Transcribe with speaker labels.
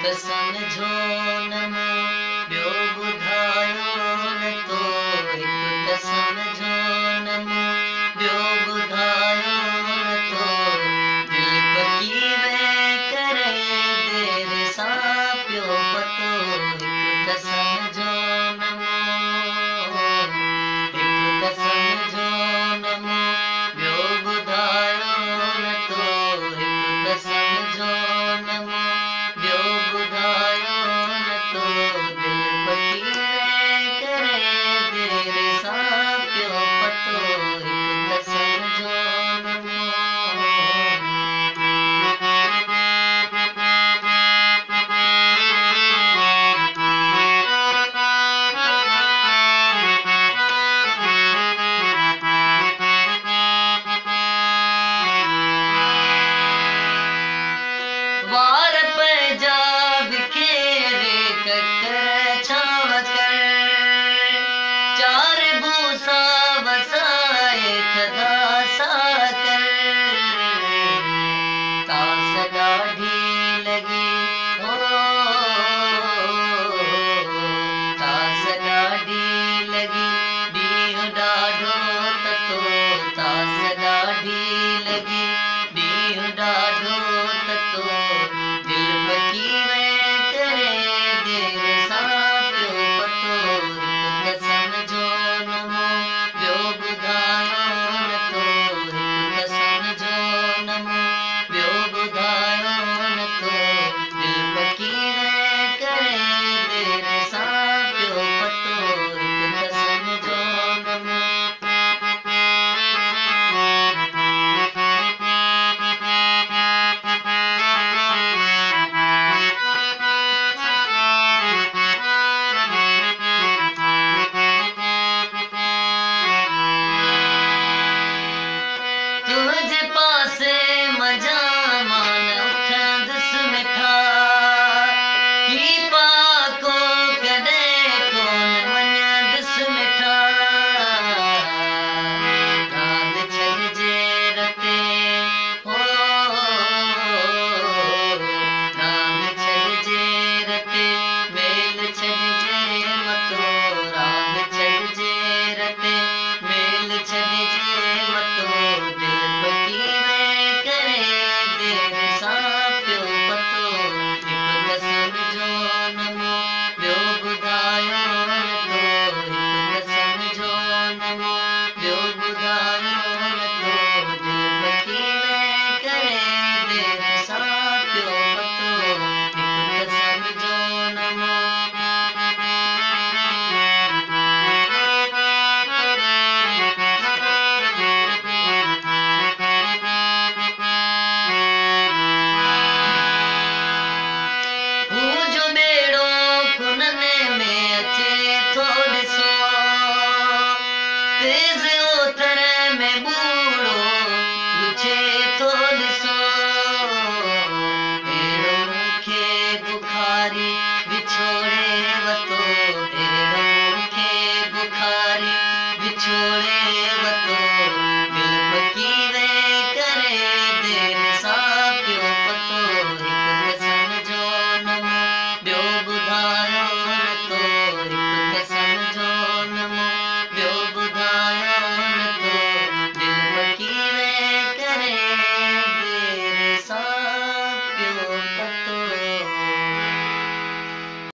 Speaker 1: त समझो न मूं ॿियो ॿुधायो न तो हिकु त समझो न मूं ॿियो ॿुधायो न तो दिलि पकी वे करे देर सां पियो पतो हिकु त समझो न मूं हिकु त समझो न मूं ॿियो ॿुधायो न तो हिकु त समझो न मूं ॿियो ॿुधायो न तो दिलि पकी वे करे देर सां पियो पतो हिकु त समझो न मूं वार पैजा बिखेरे ककर छाव कर चार भूसा बसाए थधा सा कर तास ॾाढी लगी हो तास ॾाढी लगी ॾींहुं ॾाढो ततो तास ॾाढी लगी ॾींहुं ॾाढो